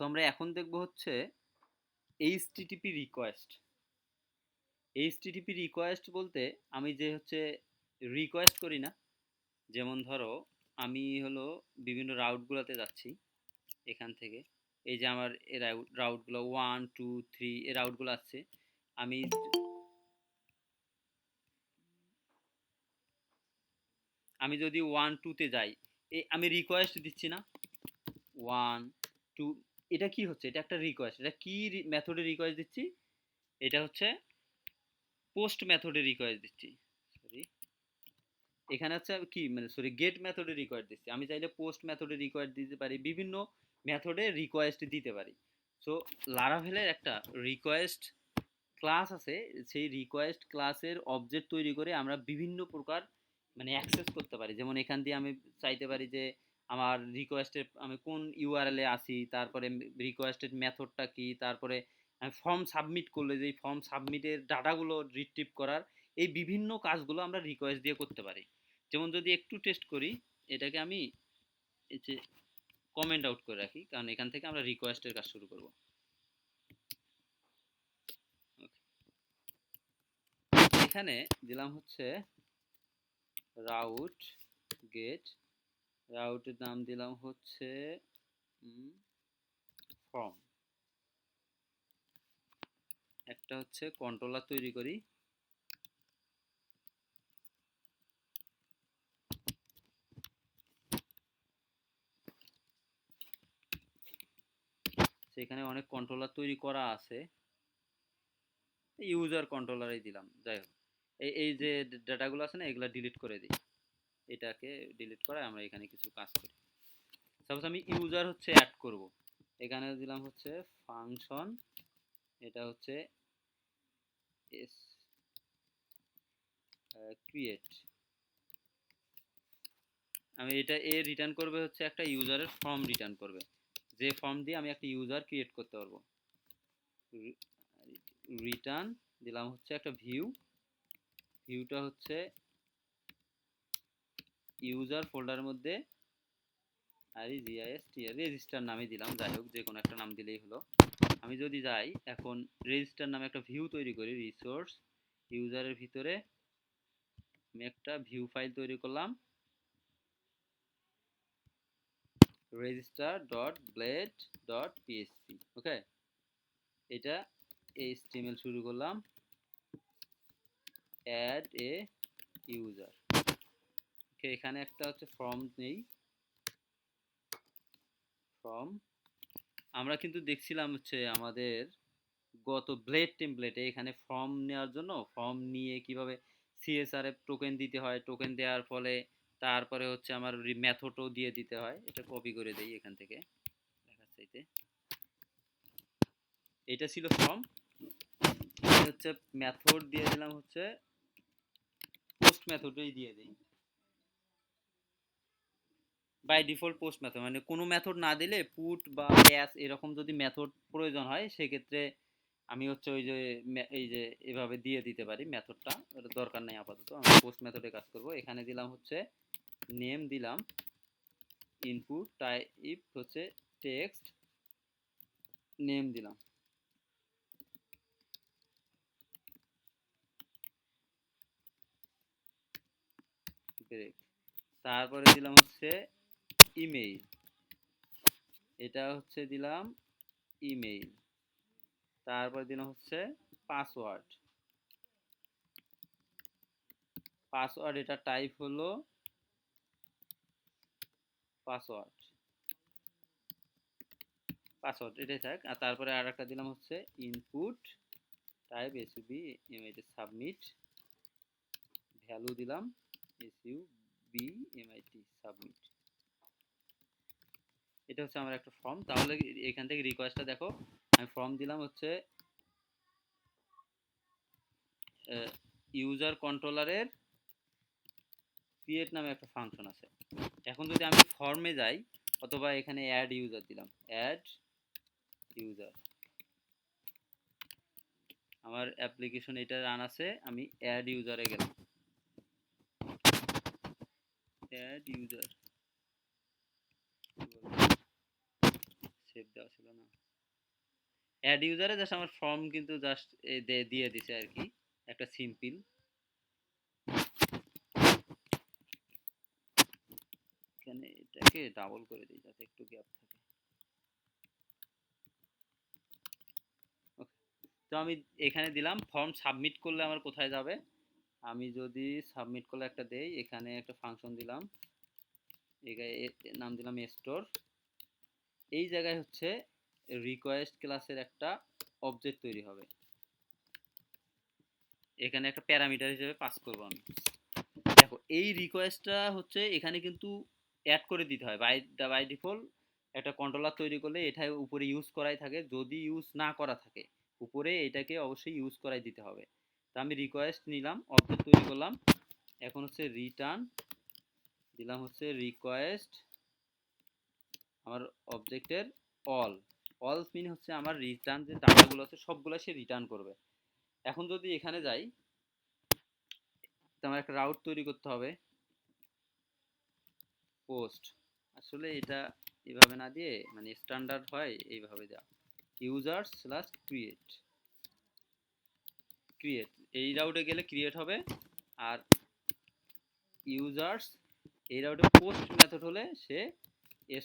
So আমরা এখন দেখব হচ্ছে এইচটিটিপি রিকোয়েস্ট। এইচটিটিপি রিকোয়েস্ট বলতে আমি যে হচ্ছে রিকোয়েস্ট করি না, যেমন ধরো আমি হলো বিভিন্ন রাউটগুলোতে যাচ্ছি এখান থেকে, এই যে আমার এই রাউটগুলো 1 2 3 এই রাউটগুলো আসছে। আমি আমি যদি 1 2-তে যাই, আমি রিকোয়েস্ট দিচ্ছি না 1 2, এটা কি হচ্ছে? এটা একটা রিকোয়েস্ট। এটা কি মেথডে রিকোয়েস্ট দিচ্ছি? এটা হচ্ছে পোস্ট মেথডে রিকোয়েস্ট দিচ্ছি। সরি, এখানে হচ্ছে কি মানে সরি গেট মেথডে রিকোয়েস্ট দিচ্ছি। আমি চাইলে পোস্ট মেথডে রিকোয়েস্ট দিতে পারি, বিভিন্ন মেথডে রিকোয়েস্ট দিতে পারি। সো লারাভেলের একটা রিকোয়েস্ট ক্লাস আছে, সেই রিকোয়েস্ট ক্লাসের অবজেক্ট তৈরি করে আমরা বিভিন্ন প্রকার মানে অ্যাক্সেস করতে পারি। যেমন এখান দিয়ে আমি চাইতে পারি যে আমার রিকোয়েস্টের আমি কোন ইউআরএলে আসি, তারপরে রিকোয়েস্টের মেথডটা কি, তারপরে আমি ফর্ম সাবমিট করলে যে ফর্ম সাবমিটের ডাটাগুলো রিট্রিভ করার, এই বিভিন্ন কাজগুলো আমরা রিকোয়েস্ট দিয়ে করতে পারি। যেমন যদি একটু টেস্ট করি, এটাকে আমি এই যে কমেন্ট আউট করে রাখি, কারণ এখান থেকে আমরা রিকোয়েস্টের কাজ শুরু করব। এখানে দিলাম হচ্ছে রাউট গেট, রাউটের নাম দিলাম হচ্ছে ফর্ম। একটা হচ্ছে কন্ট্রোলার তৈরি করি, সেখানে অনেক কন্ট্রোলার তৈরি করা আছে, ইউজার কন্ট্রোলারই দিলাম। যাই হোক, এই যে ডাটাগুলো আছে না, এগুলো ডিলিট করে দিই। এটাকে ডিলিট করে আমরা এখানে কিছু কাজ করি। সাপোজ আমি ইউজার হচ্ছে অ্যাড করব, এখানে দিলাম হচ্ছে ফাংশন, এটা হচ্ছে এস ক্রিয়েট। আমি এটা রিটার্ন করবে হচ্ছে একটা ইউজারের ফর্ম রিটার্ন করবে, যে ফর্ম দিয়ে আমি একটা ইউজার ক্রিয়েট করতে পারবো। রিটার্ন দিলাম হচ্ছে একটা ভিউ, ভিউটা হচ্ছে ইউজার ফোল্ডারের মধ্যে রেজিস্টার নামে দিলাম। যাই হোক, যে কোনো একটা নাম দিলেই হলো। আমি যদি যাই এখন রেজিস্টার নামে একটা ভিউ তৈরি করি, রিসোর্স ইউজারের ভিতরে আমি একটা ভিউ ফাইল তৈরি করলাম, register dot blade dot PHP. Okay, এটা HTML শুরু করলাম, অ্যাড এ ইউজার। ওকে, এখানে একটা হচ্ছে ফর্ম নেই, ফর্ম আমরা কিন্তু দেখছিলাম হচ্ছে আমাদের গত ব্লেড টেমপ্লেটে, এখানে ফর্ম নেওয়ার জন্য ফর্ম নিয়ে কিভাবে সিএসআরএফ টোকেন দিতে হয়, টোকেন দেওয়ার ফলে তারপরে হচ্ছে আমার মেথডও দিয়ে দিতে হয়। এটা কপি করে দেই এখান থেকে দেখার চাইতে। এটা ছিল ফর্ম, হচ্ছে মেথড দিয়ে দিলাম হচ্ছে পোস্ট মেথডই দিয়ে দিই। বাই ডিফল্ট পোস্ট মেথড, মানে কোনো মেথড না দিলে পুট বা অ্যাস এরকম যদি মেথড প্রয়োজন হয়, সেক্ষেত্রে আমি হচ্ছে ওই যে এই যে এভাবে দিয়ে দিতে পারি মেথডটা, ওটা দরকার নেই আপাতত। আমি পোস্ট মেথডে কাজ করব। এখানে দিলাম হচ্ছে নেম, দিলাম ইনপুট, টাইপ হচ্ছে টেক্সট, নেম দিলাম, ব্রেক, তারপরে দিলাম হচ্ছে ইমেইল, এটা হচ্ছে দিলাম ইমেইল, তারপরে দিলাম হচ্ছে পাসওয়ার্ড, পাসওয়ার্ড এটা টাইপ হলো পাসওয়ার্ড, পাসওয়ার্ড এটাই থাক। আর তারপরে আর একটা দিলাম হচ্ছে input type SUV MIT, submit, value দিলাম এসইউবি এমআইটি, সাবমিট। এটা হচ্ছে আমার একটা ফর্ম। তাহলে এখান থেকে রিকোয়েস্টটা দেখো, আমি ফর্ম দিলাম হচ্ছে ইউজার কন্ট্রোলারের ক্রিয়েট নামে একটা ফাংশন আছে। এখন যদি আমি ফর্মে যাই, অথবা এখানে অ্যাড ইউজার দিলাম, অ্যাড ইউজার, আমার অ্যাপ্লিকেশন এটা রান আছে, আমি অ্যাড ইউজারে গেলাম, অ্যাড ইউজার, সেভ দেওয়া ছিল না। অ্যাড ইউজারে জাস্ট আমার ফর্ম কিন্তু জাস্ট দিয়ে দিছে আর কি, একটা সিম্পল। এখানে এটাকে ডাবল করে দিই যাতে একটু গ্যাপ থাকে। তো আমি এখানে দিলাম ফর্ম সাবমিট করলে আমার কোথায় যাবে, আমি যদি সাবমিট করলে একটা দেই, এখানে একটা ফাংশন দিলাম, নাম দিলাম স্টোর। এই জায়গায় হচ্ছে রিকোয়েস্ট ক্লাসের একটা অবজেক্ট তৈরি হবে, এখানে একটা প্যারামিটার হিসেবে পাস করব আমি। দেখো এই রিকোয়েস্টটা হচ্ছে এখানে কিন্তু অ্যাড করে দিতে হয় বাই ডিফল্ট। একটা কন্ট্রোলার তৈরি করলে এটা উপরে ইউজ করাই থাকে, যদি ইউজ না করা থাকে উপরে এটাকে অবশ্যই ইউজ করাই দিতে হবে। তো আমি রিকোয়েস্ট নিলাম, অবজেক্ট তৈরি করলাম, এখন হচ্ছে রিটার্ন দিলাম হচ্ছে রিকোয়েস্ট আমার অবজেক্টের অল। অল মিন হচ্ছে আমার রিটার্ন যে ডাটাগুলো আছে সবগুলো সে রিটার্ন করবে। এখন যদি এখানে যাই, তো আমার একটা রাউট তৈরি করতে হবে, পোস্ট। আসলে এটা এভাবে না দিয়ে মানে স্ট্যান্ডার্ড হয় এইভাবে দেওয়া, ইউজার স্ল্যাশ ক্রিয়েট। এই রাউটে গেলে ক্রিয়েট হবে, আর ইউজার্স এই রাউটে পোস্ট মেথড হলে সে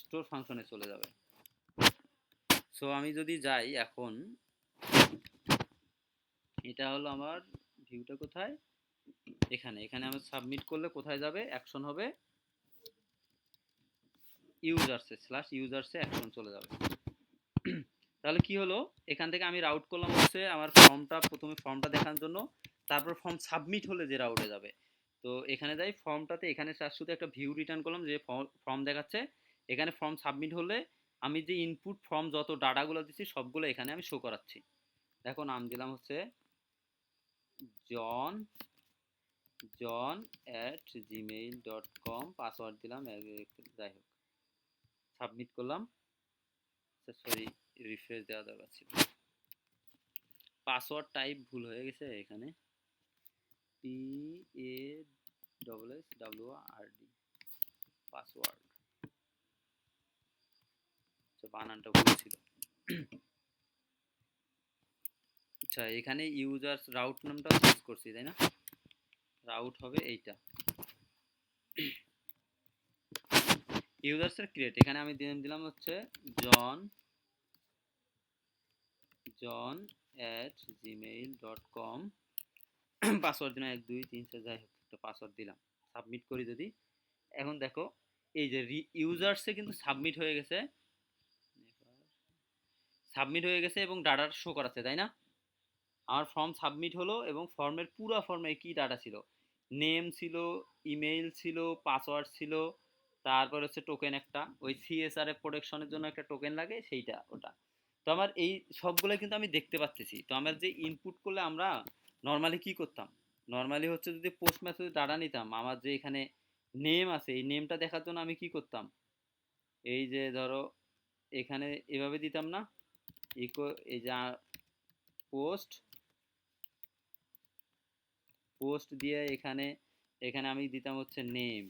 স্টোর ফাংশনে চলে যাবে। সো আমি যদি যাই এখন, এটা হলো আমার ভিউটা কোথায়, এখানে আমি সাবমিট করলে কোথায় যাবে, অ্যাকশন হবে ইউজার্সে স্ল্যাশ ইউজার্সে অ্যাকশন চলে যাবে। তাহলে কি হলো, এখান থেকে আমি রাউট করলাম হচ্ছে আমার ফর্মটা, প্রথমে ফর্মটা দেখানোর জন্য, তারপর ফর্ম সাবমিট হলে যে রাউটে যাবে। তো এখানে যাই ফর্মটাতে, এখানে শুধু একটা ভিউ রিটার্ন করলাম যে ফর্ম দেখাচ্ছে, এখানে ফর্ম সাবমিট হলে আমি যে ইনপুট ফর্ম যত ডাটাগুলো দিচ্ছি সবগুলো এখানে আমি শো করাচ্ছি। দেখো নাম দিলাম হচ্ছে john@gmail.com, পাসওয়ার্ড দিলাম, যাই হোক সাবমিট করলাম। সরি, রিফ্রেশ দেওয়া দরকার ছিল, পাসওয়ার্ড টাইপ ভুল হয়ে গেছে এখানে, PASSWORD, পাসওয়ার্ড, বানানটা ভুল ছিল। আচ্ছা এখানে ইউজার্স রাউট নামটা চেঞ্জ করছি তাই না, রাউট হবে এইটা ইউজার্সের ক্রিয়েট, এখানে আমি দিলাম হচ্ছে john@gmail.com, পাসওয়ার্ড দিলাম 1 2 3 4, যাই হোক একটা পাসওয়ার্ড দিলাম, সাবমিট করি যদি। এখন দেখো এই যে ইউজার্সে কিন্তু সাবমিট হয়ে গেছে এবং ডাটা শো করাচ্ছে তাই না। আমার ফর্ম সাবমিট হলো এবং ফর্মের পুরো ফর্মে কি ডাটা ছিল, নেম ছিল, ইমেইল ছিল, পাসওয়ার্ড ছিল, তারপর হচ্ছে টোকেন, একটা ওই সিএসআর এর প্রোটেকশনের জন্য একটা টোকেন লাগে সেইটা ওটা। তো আমার এই সবগুলো কিন্তু আমি দেখতে পাচ্ছি। তো আমার যে ইনপুট করলে আমরা নর্মালি কি করতাম, নর্মালি হচ্ছে যদি পোস্ট মেথডে ডাটা নিতাম, আমার যে এখানে নেম আছে এই নেমটা দেখার জন্য আমি কি করতাম, এই যে ধরো এখানে এভাবে দিতাম না, ইকো এই যে পোস্ট দিয়ে এখানে এখানে আমি দিতাম হচ্ছে নেম,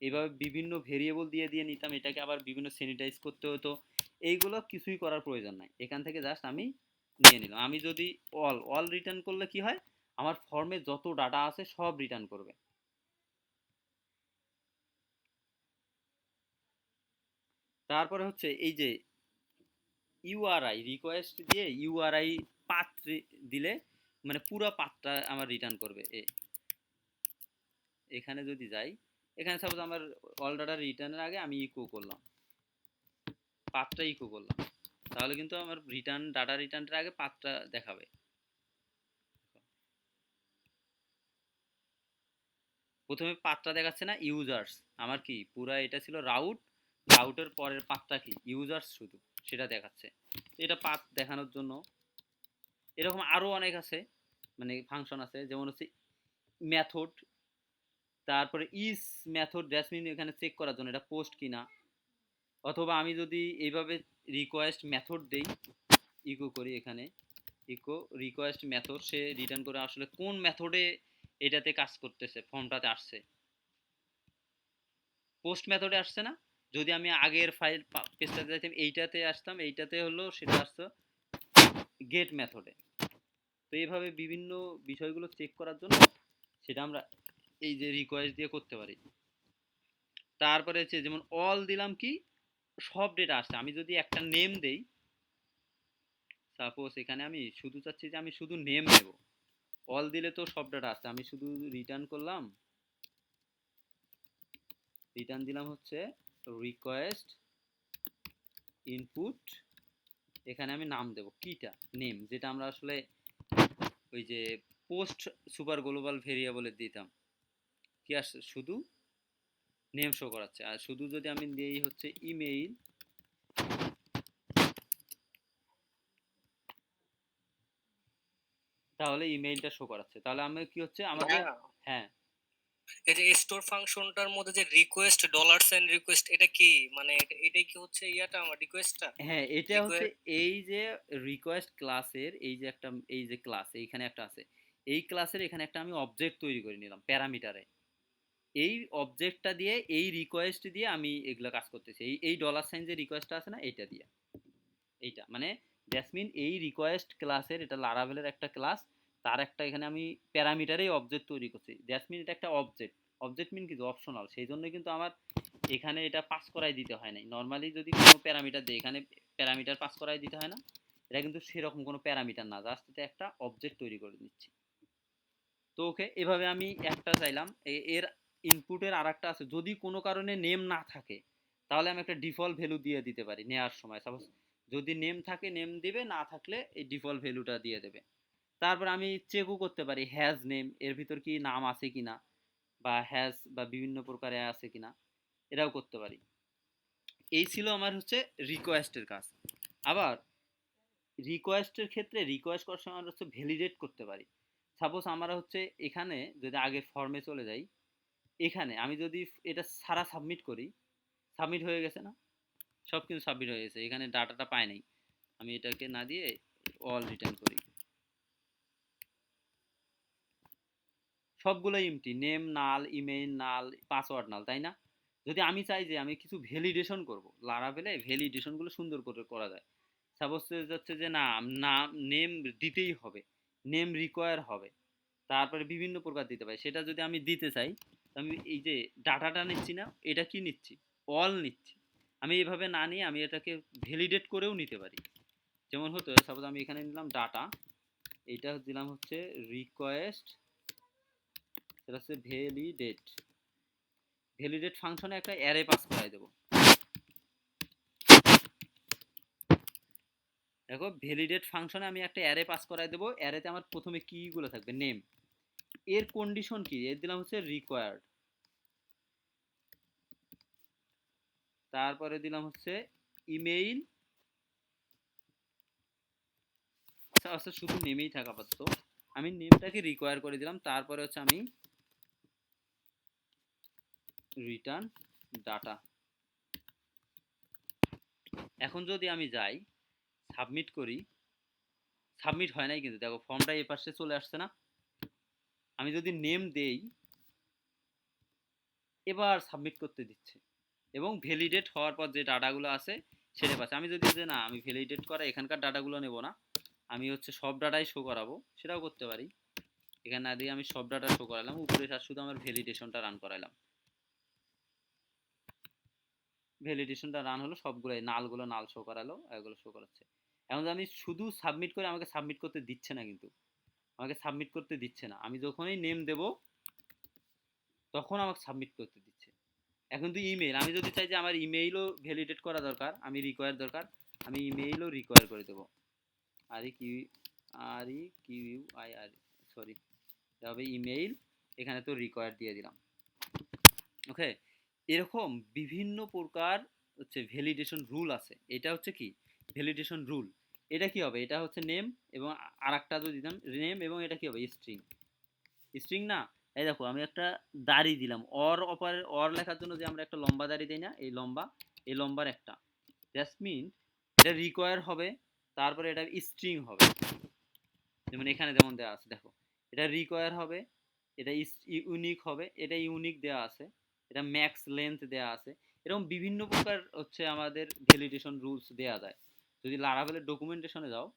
এইভাবে বিভিন্ন ভেরিয়েবল দিয়ে দিয়ে নিতাম, এটাকে আবার বিভিন্ন স্যানিটাইজ করতে হতো। এইগুলো কিছুই করার প্রয়োজন নাই, এখান থেকে জাস্ট আমি নিয়ে নিলাম। আমি যদি অল রিটার্ন করলে কি হয়, আমার ফর্মে যত ডাটা আছে সব রিটার্ন করবে। তারপরে হচ্ছে এই যে ইউআরআই রিকোয়েস্ট দিয়ে ইউআরআই পাথ দিলে মানে পুরো পাথটা আমার রিটার্ন করবে। এখানে যদি যাই, এখানে সাপোজ আমার অল ডাটা রিটার্নের আগে আমি ইকো করলাম, পাথটা ইকো করলাম, তাহলে কিন্তু আমার ডাটা রিটার্নের আগে পাথটা দেখাবে। প্রথমে পাথটা দেখাচ্ছে না ইউজার্স, আমার কি পুরা এটা ছিল রাউটের পরের পাথটা কি ইউজার্স শুধু সেটা দেখাচ্ছে। এটা পাথ দেখানোর জন্য এরকম আরো অনেক আছে, মানে ফাংশন আছে, যেমন হচ্ছে মেথড, তারপরে ইজ মেথড ড্যাশমিন এখানে চেক করার জন্য এটা পোস্ট কিনা, অথবা আমি যদি এইভাবে রিকোয়েস্ট মেথড দেই, ইকো করি, এখানে ইকো রিকোয়েস্ট মেথড, সে রিটার্ন করে আসলে কোন মেথডে এটাতে কাজ করতেছে, ফর্মটাতে আসছে পোস্ট মেথডে আসছে না, যদি আমি আগের ফাইল পেজটাতে যাইতাম, এইটাতে আসতাম, এইটাতে হলো সেটা আসতো গেট মেথডে। তো এইভাবে বিভিন্ন বিষয়গুলো চেক করার জন্য সেটা আমরা এই যে রিকোয়েস্ট দিয়ে করতে পারি। তারপরে হচ্ছে যেমন অল দিলাম, কি সব ডেটা আসছে। আমি যদি একটা নেম দেই, সাপোজ এখানে আমি শুধু চাচ্ছি যে আমি শুধু নেম নেব, অল দিলে তো সব ডেটা আসছে। আমি শুধু রিটার্ন করলাম, রিটার্ন দিলাম হচ্ছে রিকোয়েস্ট ইনপুট, এখানে আমি নাম দেব কিটা নেম, যেটা আমরা আসলে ওই যে পোস্ট সুপার গ্লোবাল ভেরিয়েবলে দিতাম। কি আসছে, শুধু নেম শো করাচ্ছে। আর শুধু যদি আমি দিই হচ্ছে ইমেইল, তাহলে ইমেইলটা শো করাচ্ছে। তাহলে আমি কি হচ্ছে আমাদের, হ্যাঁ এই যে স্টোর ফাংশনটার মধ্যে যে রিকোয়েস্ট ডলার সাইন রিকোয়েস্ট, এটা কি মানে এটাই কি হচ্ছে ইয়াটা আমার রিকোয়েস্টটা? হ্যাঁ, এটা হচ্ছে এই যে রিকোয়েস্ট ক্লাসের এই যে একটা, এই যে ক্লাস এইখানে একটা আছে, এই ক্লাসের এখানে একটা আমি অবজেক্ট তৈরি করে নিলাম প্যারামিটারে। এই অবজেক্টটা দিয়ে এই রিকোয়েস্ট দিয়ে আমি এগুলো কাজ করতেছি। এই ডলার সাইন যে রিকোয়েস্টটা আছে না, এইটা দিয়ে, এইটা মানে দ্যাটস এই রিকোয়েস্ট ক্লাসের, এটা লারাভেলের একটা ক্লাস, তার একটা এখানে আমি প্যারামিটারেই অবজেক্ট তৈরি করছি। দ্যাটস এটা একটা অবজেক্ট। অবজেক্ট মিন কিছু অপশনাল, সেই জন্য কিন্তু আমার এখানে এটা পাস করাই দিতে হয় নাই। নর্মালি যদি কোনো প্যারামিটার দেয়, এখানে প্যারামিটার পাস করাই দিতে হয় না। এটা কিন্তু সেরকম কোনো প্যারামিটার না, জাস্ট এটা একটা অবজেক্ট তৈরি করে দিচ্ছি। তো ওকে, এভাবে আমি একটা চাইলাম। এর ইনপুটের আর একটা আছে, যদি কোনো কারণে নেম না থাকে তাহলে আমি একটা ডিফল্ট ভ্যালু দিয়ে দিতে পারি নেওয়ার সময়। সাপোজ যদি নেম থাকে নেম দিবে, না থাকলে এই ডিফল্ট ভ্যালুটা দিয়ে দেবে। তারপর আমি চেকও করতে পারি হ্যাজ নেম, এর ভিতর কি নাম আছে কিনা, বা হ্যাজ বা বিভিন্ন প্রকারে আছে কিনা, এটাও করতে পারি। এই ছিল আমার হচ্ছে রিকোয়েস্টের কাজ। আবার রিকোয়েস্টের ক্ষেত্রে রিকোয়েস্ট করার সময় আমরা হচ্ছে ভ্যালিডেট করতে পারি। সাপোজ আমরা হচ্ছে এখানে যদি আগের ফর্মে চলে যাই, এখানে আমি যদি এটা সারা সাবমিট করি, সাবমিট হয়ে গেছে না, সব কিছু সাবমিট হয়ে গেছে, এখানে ডাটাটা পাই নাই। আমি এটাকে না দিয়ে অল রিটার্ন করি, সবগুলো এমটি, নেম নাল, ইমেইল নাল, পাসওয়ার্ড নাল, তাই না? যদি আমি চাই যে আমি কিছু ভ্যালিডেশন করব, লারাভেলে ভ্যালিডেশনগুলো সুন্দর করে করা যায়। সাপোজ যাচ্ছে যে না, নাম নেম দিতেই হবে, নেম রিকোয়ার হবে, তারপরে বিভিন্ন প্রকার দিতে পারি। সেটা যদি আমি দিতে চাই, আমি এই যে ডাটাটা নিচ্ছি না, এটা কি নিচ্ছি, অল নিচ্ছি। আমি এভাবে না নিয়ে আমি এটাকে ভ্যালিডেট করেও নিতে পারি। যেমন হতো, সাপোজ আমি এখানে নিলাম ডাটা, এইটা দিলাম হচ্ছে রিকোয়েস্ট, সেটা হচ্ছে ভ্যালিডেট। ভ্যালিডেট ফাংশনে একটা অ্যারে পাস করাই দেবো। দেখো, ভ্যালিডেট ফাংশনে আমি একটা অ্যারে পাস করাই দেবো। অ্যারেতে আমার প্রথমে কিগুলো থাকবে, নেম, এর কন্ডিশন কি, এর দিলাম হচ্ছে রিকোয়ার্ড, তারপরে দিলাম হচ্ছে ইমেইল, আচ্ছা শুধু নেমেই থাকা আপাতত, আমি নেমটাকে রিকোয়ার করে দিলাম। তারপরে হচ্ছে আমি রিটার্ন ডাটা। এখন যদি আমি যাই সাবমিট করি, সাবমিট হয় নাই কিন্তু, দেখো ফর্মটা এই পাশে চলে আসছে না। আমি যদি নেম দেই, এবার সাবমিট করতে দিচ্ছে, এবং ভ্যালিডেট হওয়ার পর যে ডাটাগুলো আছে সেটা পাচ্ছে। আমি যদি যে না, আমি ভ্যালিডেট করা এখানকার ডাটাগুলো নেব না, আমি হচ্ছে সব ডাটাই শো করাবো, সেটাও করতে পারি। এখানে না দিয়ে আমি সব ডাটা শো করালাম, উপরে শুধু আমার ভ্যালিডেশনটা রান করালাম। ভ্যালিডেশনটা রান হলো, সবগুলোই নালগুলো নাল শো করালো, এগুলো শো করাচ্ছে। এখন আমি শুধু সাবমিট করে, আমাকে সাবমিট করতে দিচ্ছে না, কিন্তু আমাকে সাবমিট করতে দিচ্ছে না। আমি যখনই নেম দেব তখন আমাকে সাবমিট করতে দিচ্ছে। এখন তো ইমেল, আমি যদি চাই যে আমার ইমেইলও ভ্যালিডেট করা দরকার, আমি রিকোয়ার দরকার, আমি ইমেইলও রিকোয়ার করে দেবো। R E Q, R E Q I R, sorry, তবে ইমেইল, এখানে তো রিকোয়ার দিয়ে দিলাম। ওকে, এরকম বিভিন্ন প্রকার হচ্ছে ভ্যালিডেশন রুল আছে। এটা হচ্ছে কি ভ্যালিডেশন রুল, এটা কি হবে, এটা হচ্ছে নেম, এবং আর একটা যদি দিলাম নেম, এবং এটা কি হবে স্ট্রিং। স্ট্রিং না, এই দেখো আমি একটা দাড়ি দিলাম, অর অপারের অর লেখার জন্য যে আমরা একটা লম্বা দাড়ি দিই না, এই লম্বা, এই লম্বার একটা, দ্যাটস মিন এটা রিকোয়ার হবে, তারপরে এটা স্ট্রিং হবে। যেমন এখানে যেমন দেওয়া আছে, দেখো এটা রিকোয়ার হবে, এটা ইউনিক হবে, এটা ইউনিক দেওয়া আছে, এটা ম্যাক্স লেন্থ দেওয়া আছে। এরকম বিভিন্ন প্রকার হচ্ছে আমাদের ভ্যালিডেশন রুলস দেয়া যায়। যদি লারাভেলের ডকুমেন্টেশনে যাও,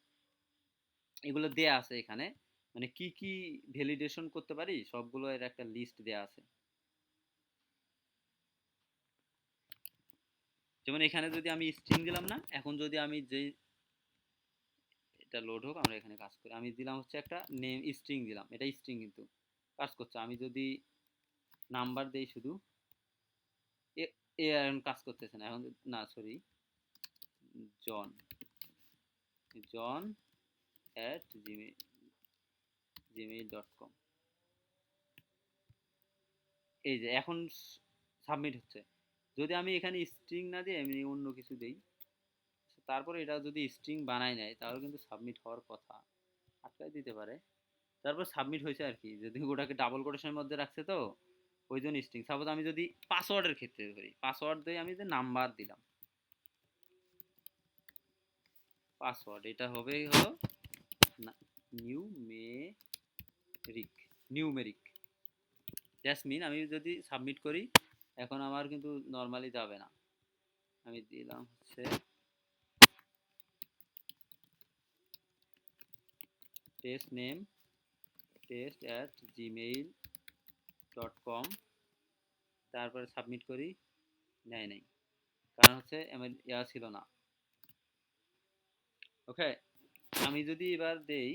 এগুলো দেয়া আছে এখানে, মানে কি কি ভ্যালিডেশন করতে পারি সবগুলো এর একটা লিস্ট দেয়া আছে। যেমন এখানে যদি আমি স্ট্রিং দিলাম না, এখন যদি আমি যে এটা লোড হোক, আমরা এখানে কাজ করি, আমি দিলাম হচ্ছে একটা নেম স্ট্রিং দিলাম, এটা স্ট্রিং কিন্তু কাজ করছে। আমি যদি নাম্বার দেই শুধু, এ এ এখন কাজ করতেছে না, এখন না sorry, John John at gmail.com, এই যে এখন সাবমিট হচ্ছে। যদি আমি এখানে স্ট্রিং না দিয়ে আমি অন্য কিছু দেই, তারপরে এটা যদি স্ট্রিং বানায় নেয় তাহলে কিন্তু সাবমিট হওয়ার কথা, আটকায় দিতে পারে। তারপর সাবমিট হয়েছে আর কি, যদি ওটাকে ডাবল কোটেশনের মধ্যে রাখছে তো ওই জন্য স্ট্রিং। সাপোজ আমি যদি পাসওয়ার্ডের ক্ষেত্রে ধরি, পাসওয়ার্ড দিয়ে আমি যে নাম্বার দিলাম, পাসওয়ার্ড এটা হবে হলো নিউমেরিক, নিউমেরিক দ্যাটস মিন। আমি যদি সাবমিট করি, এখন আমার কিন্তু নর্মালি যাবে না। আমি দিলাম হচ্ছে টেস্ট নেম test@gmail.com, তারপরে সাবমিট করি, নেয় নাই, কারণ হচ্ছে আমার ইয়া ছিল না। ওকে, আমি যদি এবার দেই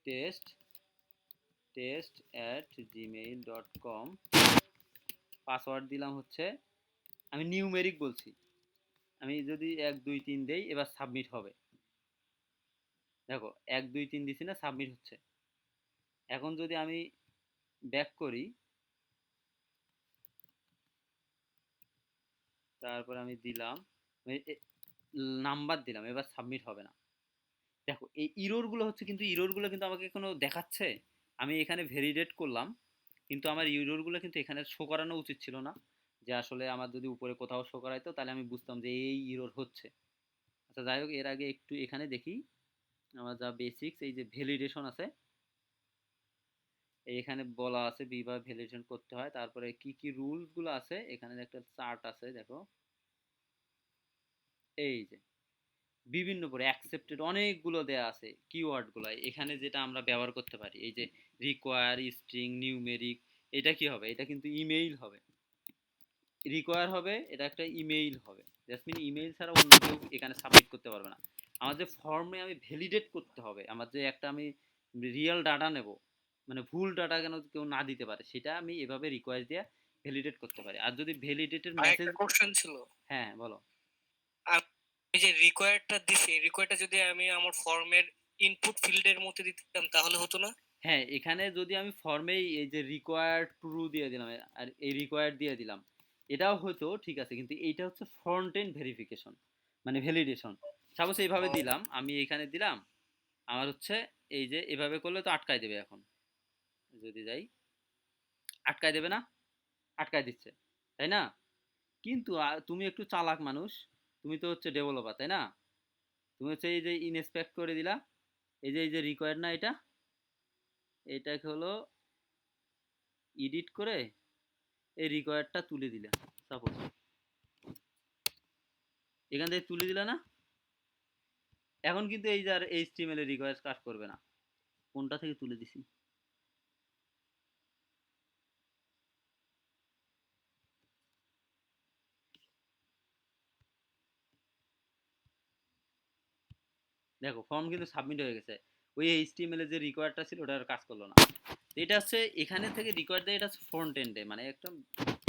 test@gmail.com, পাসওয়ার্ড দিলাম হচ্ছে, আমি নিউমেরিক বলছি, আমি যদি 1 2 3 দেই, এবার সাবমিট হবে। দেখো 1 2 3 দিছি না, সাবমিট হচ্ছে। এখন যদি আমি ব্যাক করি, তারপর আমি দিলাম নাম্বার দিলাম, এবার সাবমিট হবে না। দেখো এই ইরোরগুলো হচ্ছে, কিন্তু ইরোরগুলো কিন্তু আমাকে কোনো দেখাচ্ছে, আমি এখানে ভ্যালিডেট করলাম, কিন্তু আমার ইরোরগুলো কিন্তু এখানে শো করানো উচিত ছিল না। যে আসলে আমার যদি উপরে কোথাও শো করাইতো তাহলে আমি বুঝতাম যে এই ইরোর হচ্ছে। আচ্ছা যাই হোক, এর আগে একটু এখানে দেখি আমার যা বেসিক্স, এই যে ভ্যালিডেশন আছে, এখানে বলা আছে কিভাবে ভ্যালিডেশন করতে হয়, তারপরে কি কি রুলস গুলো আছে, এখানে একটা চার্ট আছে দেখো, এই যে বিভিন্ন পরে অ্যাকসেপ্টেড অনেকগুলো দেয়া আছে কিওয়ার্ড গুলো, এখানে যেটা আমরা ব্যবহার করতে পারি, এই যে রিকোয়ার, স্ট্রিং, নিউমেরিক, এটা কি হবে, এটা কিন্তু ইমেইল হবে, রিকোয়ার হবে, এটা একটা ইমেইল হবে। জাসমিন ইমেইল ছাড়া অন্য কেউ এখানে সাবমিট করতে পারবে না। আমার যে ফর্মে আমি ভ্যালিডেট করতে হবে, আমার যে একটা আমি রিয়েল ডাটা নেব, মানে ভুল ডাটা কেন কেউ না দিতে পারে, সেটা আমি এভাবে রিকোয়েস্ট দিয়ে ভ্যালিডেট করতে পারি। আর যদি ভ্যালিডেটের আর মেসেজ, একটা কোশ্চেন ছিল, হ্যাঁ বলো। আমি যে রিকোয়ারটা দিছি, রিকোয়ারটা যদি আমি আমার ফর্মের ইনপুট ফিল্ডের মধ্যে দিতাম তাহলে হতো না? হ্যাঁ, এখানে যদি আমি ফর্মেই এই যে রিকোয়ার্ড ট্রু দিয়ে দিলাম আর এই রিকোয়ার্ড দিয়ে দিলাম, এটাও হয়তো ঠিক আছে, কিন্তু এইটা হচ্ছে ফ্রন্ট এন্ড ভেরিফিকেশন, মানে ভ্যালিডেশন। সাপোজ এইভাবে ও, দিলাম, আমি এখানে দিলাম, আমার হচ্ছে এই যে এভাবে করলে তো আটকায় দেবে। এখন যদি যাই, আটকায় দেবে না, আটকায় দিচ্ছে, তাই না? কিন্তু তুমি একটু চালাক মানুষ, তুমি তো হচ্ছে ডেভেলপার, তাই না? তুমি হচ্ছে এই যে ইনস্পেক্ট করে দিলা, এই যে রিকোয়ার্ড না, এটাকে হলো এডিট করে এই রিকোয়ার্ডটা তুলে দিলে, সাপোজ এখান থেকে তুলে দিলে না, এখন কিন্তু এই যে আর এইচটিএমএল এর রিকোয়ার্ড কাজ করবে না। কোনটা থেকে তুলে দিছি, দেখো ফর্ম কিন্তু সাবমিট হয়ে গেছে, ওই এইচটিএমএল এর যে রিকোয়ার্ডটা ছিল ওটা আর কাজ করলো না। এটা হচ্ছে এখানে থেকে রিকোয়ার্ড দেয়, এটা হচ্ছে ফ্রন্ট এন্ডে, মানে একটা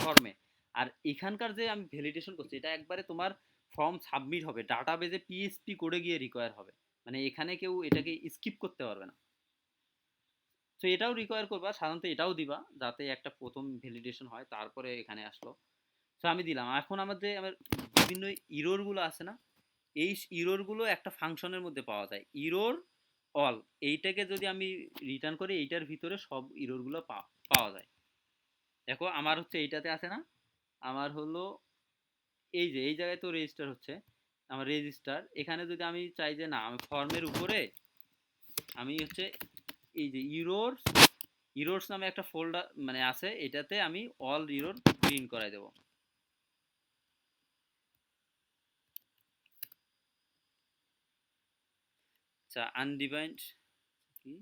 ফর্মে। আর এখানকার যে আমি ভ্যালিডেশন করছি, এটা একবারে তোমার ফর্ম সাবমিট হবে, ডাটাবেজে পিএসপি কোডে গিয়ে রিকোয়ার হবে, মানে এখানে কেউ এটাকে স্কিপ করতে পারবে না। তো এটাও রিকোয়ার করবা, সাধারণত এটাও দিবা যাতে একটা প্রথম ভ্যালিডেশন হয়, তারপরে এখানে আসলো। তো আমি দিলাম। এখন আমার বিভিন্ন ইরোরগুলো আছে না, এই ইরোরগুলো একটা ফাংশনের মধ্যে পাওয়া যায়, ইরোর অল, এইটাকে যদি আমি রিটার্ন করি, এইটার ভিতরে সব ইরোরগুলো পাওয়া যায়। দেখো আমার হচ্ছে এইটাতে আছে না, আমার হলো এই যে এই জায়গায় তো রেজিস্টার হচ্ছে, আমার রেজিস্টার, এখানে যদি আমি চাই যে না, আমি ফর্মের উপরে আমি হচ্ছে এই যে ইরোর্স নামে একটা ফোল্ডার মানে আছে, এটাতে আমি অল ইরোর প্রিন্ট করাই দেবো। আচ্ছা আনডিফাইন্ড কি,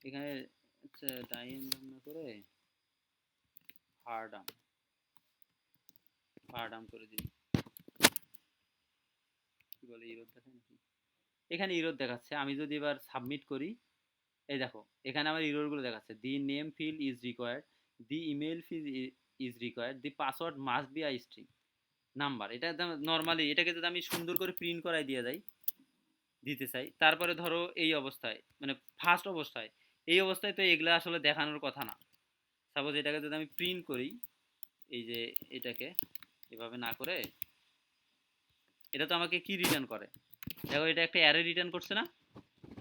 এখানে আচ্ছা ডাইএন্ডাম না করে হার্ডাম হার্ডাম করে দিই, কি বলে ইরোর দেখায় নাকি, এখানে ইরোর দেখাচ্ছে। আমি যদি এবার সাবমিট করি, এই দেখো এখানে আমার ইরোর গুলো দেখাচ্ছে, the name field is required, the email field is required, the password must B I string number. এটা নর্মালি এটাকে যদি আমি সুন্দর করে প্রিন্ট করাই দিয়ে যাই, দিতে চাই, তারপরে ধরো এই অবস্থায় মানে ফার্স্ট অবস্থায়, এই অবস্থায় তো এগুলা আসলে দেখানোর কথা না। সাপোজ এটাকে যদি আমি প্রিন্ট করি, এই যে এটাকে এভাবে না করে, এটা তো আমাকে কি রিটার্ন করে, দেখো এটা একটা অ্যারে রিটার্ন করছে না।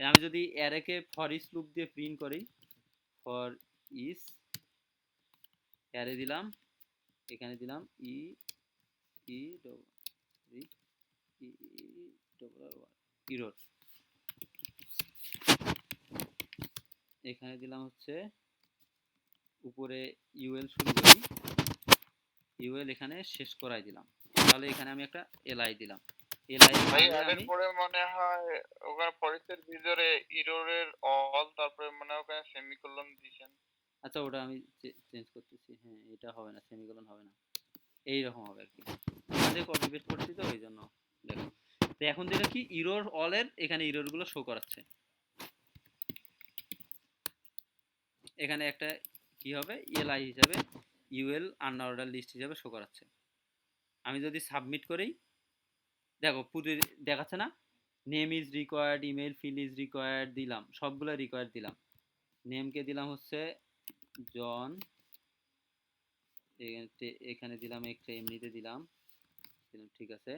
আমি যদি অ্যারেকে ফর ইচ লুপ দিয়ে প্রিন্ট করি, ফর ইচ অ্যারে দিলাম, এখানে দিলাম ই ই ই ডবল ইরোর, এখানে দিলাম হচ্ছে উপরে ইউএল শুরু করি, ইউএল এখানে শেষ করাই দিলাম, তাহলে এখানে আমি একটা এলআই দিলাম, এলআই ভাই মানে এদের আমি পরে মনে হয় ওখানে ফরেস্টের ভিতরে ইরোরের অল, তারপরে মনে হয় ওখানে সেমিকোলন দিয়েছেন। আচ্ছা ওটা আমি চেঞ্জ করতেছি, হ্যাঁ এটা হবে না, সেমিকোলন হবে না, এইরকম হবে আর কি, আমাদের কপি পেস্ট করছি তো ওই জন্য। দেখো তো এখন যেটা কি ইরোর অলের এখানে ইরোর গুলো শো করাচ্ছে, এখানে একটা কি হবে এলআই হিসাবে ইউএল আনঅর্ডার লিস্ট হিসাবে শো করাচ্ছে। আমি যদি সাবমিট করি, দেখো পুরো দেখাচ্ছে না, name is required, email field is required দিলাম, সবগুলো রিকোয়ার্ড দিলাম, নেমকে দিলাম হচ্ছে জন, এখানে দিলাম একটা এমনিতে দিলাম, ঠিক আছে।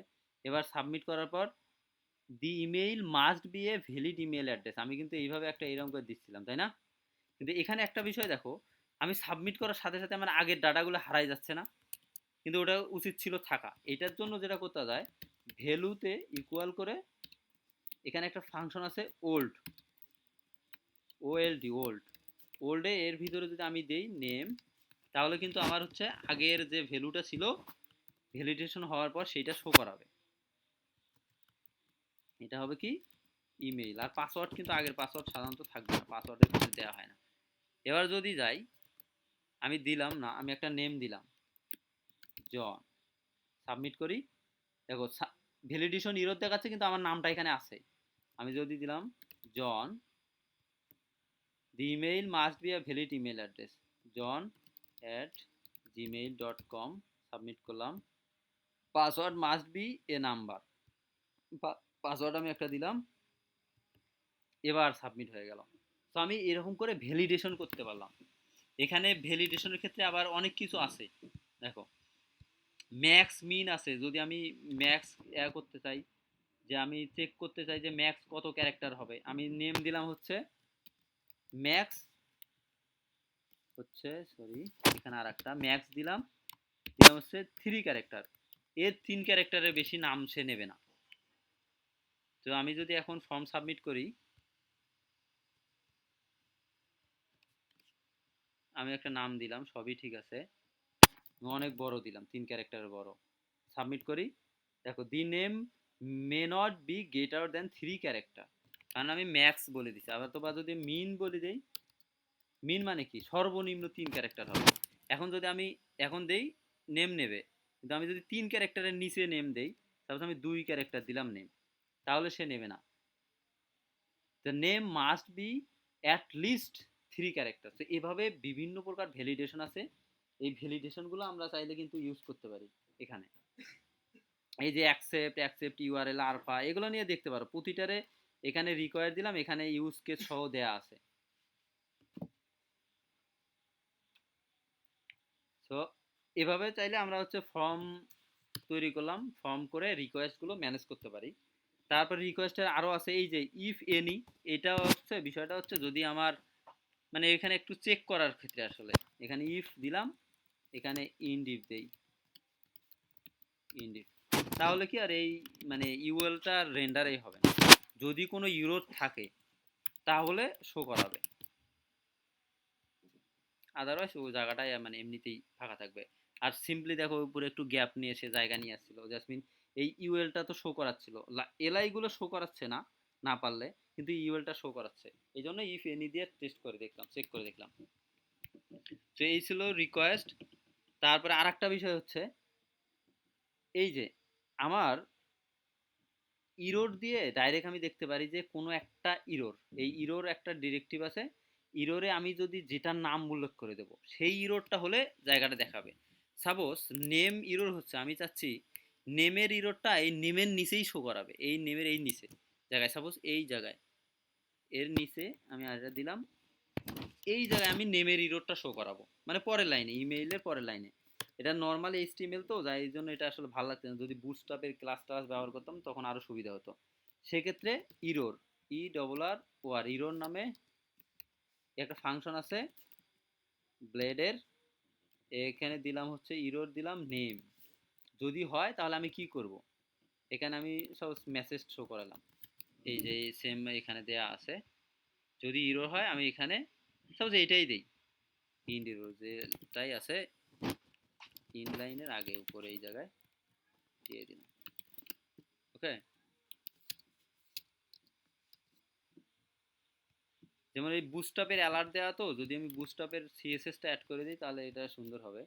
এবার সাবমিট করার পর the email must be a valid email address, আমি কিন্তু এইভাবে একটা এরকম করে দিচ্ছিলাম তাই না, কিন্তু এখানে একটা বিষয় দেখো, আমি সাবমিট করার সাথে সাথে আমার আগের ডাটাগুলো হারাই যাচ্ছে না, কিন্তু ওটা উচিত ছিল থাকা। এটার জন্য যেটা করতে যায়, ভ্যালুতে ইকুয়াল করে এখানে একটা ফাংশন আছে ওল্ড, ওএলডি ওল্ড, ওল্ডে এর ভিতরে যদি আমি দেই নেম, তাহলে কিন্তু আমার হচ্ছে আগের যে ভ্যালুটা ছিল ভ্যালিডেশন হওয়ার পর সেইটা শো করাবে, এটা হবে কি ইমেইল। আর পাসওয়ার্ড কিন্তু আগের পাসওয়ার্ড সাধারণত থাকবে না, পাসওয়ার্ডের ভিতরে দেওয়া হয় না। এবার যদি যাই, আমি দিলাম না, আমি একটা নেম দিলাম জন, সাবমিট করি, দেখো ভ্যালিডেশন ইরর দেখাচ্ছে কিন্তু আমার নামটা এখানে আছে। আমি যদি দিলাম John, the email must be a valid email address, john@gmail.com, submit করলাম, password must be a number, password আমি একটা দিলাম, এবার সাবমিট হয়ে গেল। তো আমি এরকম করে ভ্যালিডেশন করতে পারলাম। এখানে ভ্যালিডেশনের ক্ষেত্রে আবার অনেক কিছু আছে, দেখো ম্যাক্স মিন আছে, যদি আমি ম্যাক্স করতে চাই, যে আমি চেক করতে চাই যে ম্যাক্স কত ক্যারেক্টার হবে, আমি নেম দিলাম হচ্ছে ম্যাক্স হচ্ছে সরি, এখানে আর একটা ম্যাক্স দিলাম, দিলাম হচ্ছে 3 ক্যারেক্টার, এর 3 ক্যারেক্টারের বেশি নাম সে নেবে না। তো আমি যদি এখন ফর্ম সাবমিট করি, আমি একটা নাম দিলাম, সবই ঠিক আছে, অনেক বড় দিলাম, 3 ক্যারেক্টারের বড়, সাবমিট করি, দেখো the name may not be greater than 3 character, কারণ আমি ম্যাক্স বলে দিচ্ছি। আবার তো বা যদি মিন বলে দেই, মিন মানে কি সর্বনিম্ন 3 ক্যারেক্টার হবে। এখন যদি আমি এখন দেই নেম নেবে, কিন্তু আমি যদি 3 ক্যারেক্টারের নিচে নেম দেই, তারপর আমি 2 ক্যারেক্টার দিলাম নেম, তাহলে সে নেবে না। The name must be at least 3 character. তো এভাবে বিভিন্ন প্রকার ভ্যালিডেশন আছে, এই ভ্যালিডেশনগুলো আমরা চাইলে কিন্তু ইউজ করতে পারি এখানে। এই যে অ্যাকসেপ্ট ইউআরএল আরফা, এগুলো নিয়ে দেখতে পারো, প্রতিটারে এখানে রিকোয়ার দিলাম, এখানে ইউজ কেস সহ দেয়া আছে। সো এভাবে চাইলে আমরা হচ্ছে ফর্ম তৈরি করলাম, ফর্ম করে রিকোয়েস্টগুলো ম্যানেজ করতে পারি। তারপর রিকোয়েস্টের আরও আছে এই যে ইফ এনি, এটা হচ্ছে বিষয়টা হচ্ছে যদি আমার মানে এখানে একটু চেক করার ক্ষেত্রে আসলে এখানে ইফ দিলাম, এখানে ইন্ড ইফ দেই, ইন্ডিট, তাহলে কি আর এই মানে ইউএলটা রেন্ডারই হবে না। যদি কোনো ইউরোর থাকে তাহলে শো করাবে, আদারওয়াইজ ওই জায়গাটায় মানে এমনিতেই ফাঁকা থাকবে। আর সিম্পলি দেখো উপরে একটু গ্যাপ নিয়ে সে জায়গা নিয়ে আসছিল জাসমিন, এই ইউএলটা তো শো করাচ্ছিল, এলআই গুলো শো করাচ্ছে না না পারলে, কিন্তু ইউএলটা শো করাচ্ছে। এই জন্য ইফ এনি দিয়ে টেস্ট করে দেখলাম, চেক করে দেখলাম। তো এই ছিল রিকোয়েস্ট। তারপরে আর একটা বিষয় হচ্ছে এই যে আমার ইরোর দিয়ে ডাইরেক্ট আমি দেখতে পারি যে কোনো একটা ইরোর, এই ইরোর একটা ডিরেক্টিভ আছে, ইরোরে আমি যদি যেটার নাম উল্লেখ করে দেব সেই ইরোরটা হলে জায়গাটা দেখাবে। সাপোজ নেম ইরোর হচ্ছে, আমি চাচ্ছি নেমের ইরোরটা এই নেমের নিচেই শো করাবে, এই নেমের এই নিচে জায়গায়, সাপোজ এই জায়গায় এর নিচে আমি আর দিলাম, এই জায়গায় আমি নেমের ইরোরটা শো করাবো, মানে পরের লাইনে, ইমেইলের পরের লাইনে। এটা নর্মাল এইচটিএমএল তো, যাই এই জন্য এটা আসলে ভালো লাগছে না। যদি বুটস্ট্র্যাপের ক্লাস টাস ব্যবহার করতাম তখন আরো সুবিধা হতো। সেক্ষেত্রে ইরোর, ই ডবল আর ও আর, ইরোর নামে একটা ফাংশন আছে ব্লেডের, এখানে দিলাম হচ্ছে ইরোর দিলাম নেম। যদি হয় তাহলে আমি কি করব, এখানে আমি সব মেসেজ শো করালাম, এই যে সেম এখানে দেয়া আছে। যদি ইরোর হয় আমি এখানে সাপোজ এইটাই দেই, ইন্ড ইরোর যেটাই আছে ইন লাইনের আগে উপরে এই জায়গায় দিয়ে দিলাম। ওকে, যেমন এই বুস্টআপের অ্যালার্ট দেওয়া, তো যদি আমি বুস্টআপের সিএসএসটা অ্যাড করে দিই তাহলে এটা সুন্দর হবে।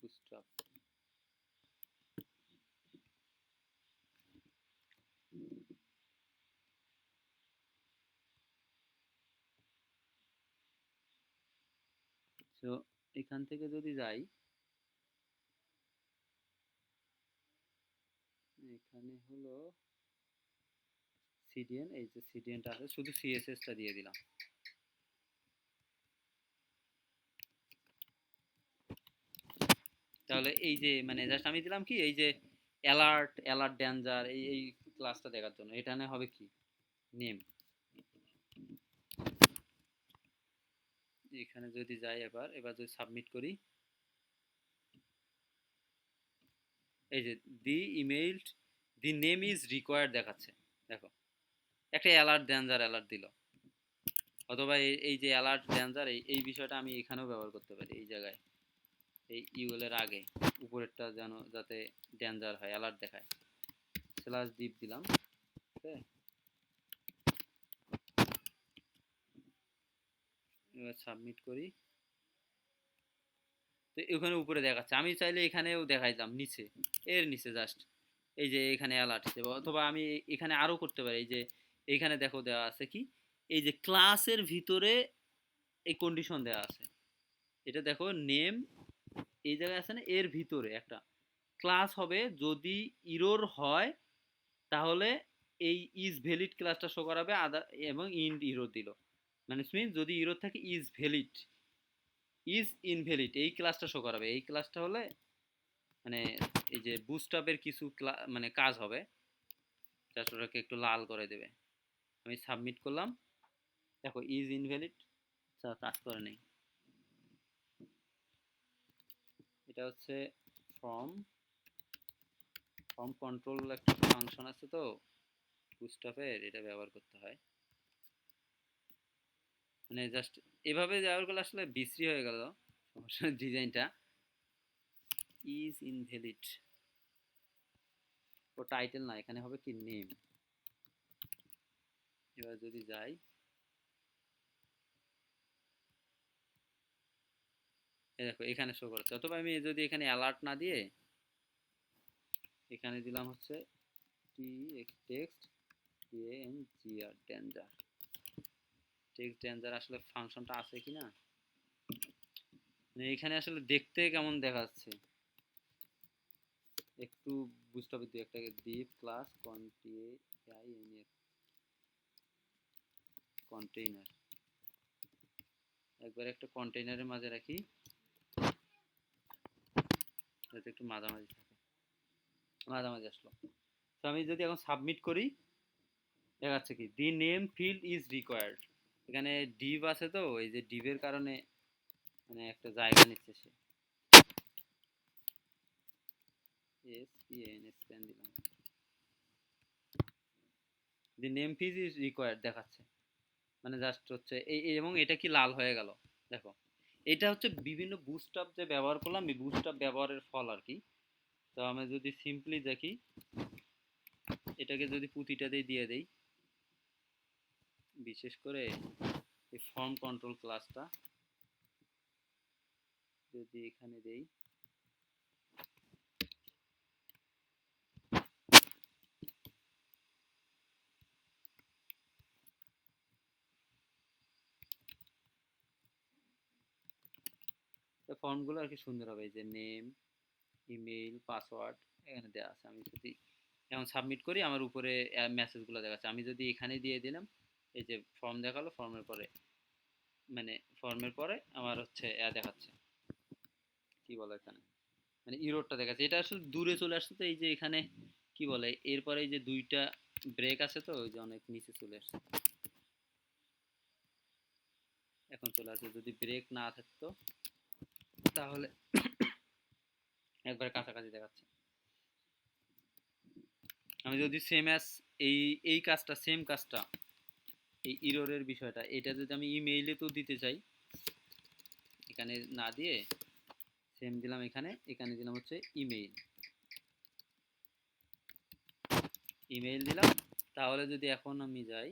বুস্টআপ তো এখান থেকে যদি যাই, এখানে হলো সিডিএন, এই যে সিডিএনটা আছে, শুধু সিএসএসটা দিয়ে দিলাম। তাহলে এই যে মানে জাস্ট আমি দিলাম কি, এই যে অ্যালার্ট, অ্যালার্ট ডেঞ্জার, এই ক্লাসটা দেখার জন্য এখানে হবে কি নেম। এখানে যদি যাই এবার যদি সাবমিট করি, এই যে the email the name is required দেখাচ্ছে, দেখো একটা অ্যালার্ট ডেঞ্জার অ্যালার্ট দিল। অথবা এই যে অ্যালার্ট ডেঞ্জার এই বিষয়টা আমি এখানেও ব্যবহার করতে পারি, এই জায়গায় এই ইউএল এর আগে উপরেরটা যেন যাতে ডেঞ্জার হয়, অ্যালার্ট দেখায়, স্ল্যাশ ডিপ দিলাম। ওকে, এবার সাবমিট করি, তো এখানে উপরে দেখাচ্ছে। আমি চাইলে এখানেও দেখাইতাম নিচে, এর নিচে জাস্ট এই যে এখানে অ্যালার্ট, অথবা আমি এখানে আরো করতে পারি, এই যে এইখানে দেখো দেওয়া আছে কি, এই যে ক্লাসের ভিতরে এই কন্ডিশন দেওয়া আছে, এটা দেখো নেম এই জায়গায় আছে না, এর ভিতরে একটা ক্লাস হবে, যদি ইরোর হয় তাহলে এই ইজ ভ্যালিড ক্লাসটা শো করাবে, আদার এবং ইন্ড ইরোর দিল, মানে মিন যদি ইরোর থাকে ইজ ভ্যালিড, ইজ ইনভ্যালিড এই ক্লাসটা শো করাবে। এই ক্লাসটা হলে মানে এই যে বুস্টআপের কিছু মানে কাজ হবে, জাস্ট ওটাকে একটু লাল করে দেবে। আমি সাবমিট করলাম, দেখো ইজ ইনভ্যালিড কাজ করে নেই। এটা হচ্ছে ফর্ম কন্ট্রোল একটা ফাংশন আছে তো বুস্টআপের, এটা ব্যবহার করতে হয়। মানে জাস্ট এভাবে ব্যবহার করলে আসলে বিশ্রী হয়ে গেল ডিজাইনটা। ইজ ইনভ্যালিড, ও টাইটেল না, এখানে হবে কি নেম। এবার যদি যাই, দেখো এখানে শো করছে। অথবা আমি যদি এখানে অ্যালার্ট না দিয়ে এখানে দিলাম হচ্ছে টেক্সট ডিএনজিআর ডেঞ্জার, টেক্সট ডেঞ্জার আসলে ফাংশনটা আছে কিনা, মানে এখানে আসলে দেখতে কেমন দেখাচ্ছে একটু বুঝতে হবে। একটা ডিপ ক্লাস কন্টেইনার, একবার একটা কন্টেইনারের মাঝে রাখি যাতে একটু মাঝামাঝি থাকে, মাঝামাঝি আসলো। তো আমি যদি এখন সাবমিট করি, দেখাচ্ছে কি the name field is required, এখানে ডিভ আছে তো এই যে ডিভের কারণে মানে একটা জায়গা নিচ্ছে সে। SPN স্ক্যান দিলাম, the name fees is required দেখাচ্ছে, মানে জাস্ট হচ্ছে এবং এটা কি লাল হয়ে গেল দেখো। এটা হচ্ছে বিভিন্ন বুস্টআপ যে ব্যবহার করলাম, এই বুস্টআপ ব্যবহারের ফল আর কি। তো আমি যদি সিম্পলি দেখি, এটাকে যদি প্রতিটাতেই দিয়ে দেই, বিশেষ করে এই ফর্ম কন্ট্রোল ক্লাসটা যদি এখানে দেই, ফর্মগুলো আর কি সুন্দর হবে। এই যে নেম, ইমেইল, পাসওয়ার্ড এখানে দেওয়া আছে। আমি যদি এখন সাবমিট করি, আমার উপরে মেসেজগুলো দেখাচ্ছে। আমি যদি এখানে দিয়ে দিলাম, এই যে ফর্ম দেখালো, ফর্মের পরে আমার হচ্ছে দেখাচ্ছে কি বলে এখানে, মানে ইরোরটা দেখাচ্ছে। এটা আসলে দূরে চলে আসছে, তো এই যে এখানে কি বলে, এরপরে এই যে দুইটা ব্রেক আছে, তো ওই যে অনেক নিচে চলে আসছে, এখন চলে আসছে। যদি ব্রেক না থাকতো তাহলে একবার কাছাকাছি দেখাচ্ছে। আমি যদি সেম অ্যাজ এই এই কাজটা, সেম কাজটা, এই ইররের বিষয়টা, এটা যদি আমি ইমেইলে তো দিতে চাই, এখানে না দিয়ে সেম দিলাম, এখানে এখানে দিলাম হচ্ছে ইমেইল, ইমেইল দিলাম। তাহলে যদি এখন আমি যাই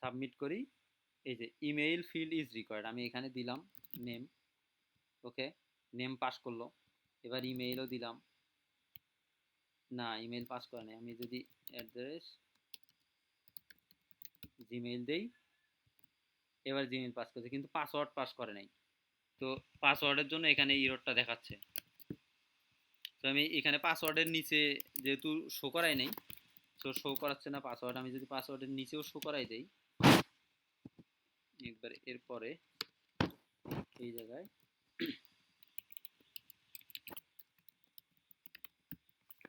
সাবমিট করি, এই যে ইমেইল ফিল্ড ইজ রিকোয়ার্ড, আমি এখানে দিলাম নেম, ওকে, নেম পাস করলো। এবার ইমেইলও দিলাম, না ইমেইল পাস করে নাই। আমি যদি অ্যাড্রেস জিমেইল দেই, এবার জিমেইল পাস করছে, কিন্তু পাসওয়ার্ড পাস করে নাই। তো পাসওয়ার্ডের জন্য এখানে ইররটা দেখাচ্ছে। তো আমি এখানে পাসওয়ার্ডের নিচে যেহেতু শো করাই নেই, তো শো করাচ্ছে না পাসওয়ার্ড। আমি যদি পাসওয়ার্ডের নিচেও শো করাই দেই একবার, এরপরে এই জায়গায়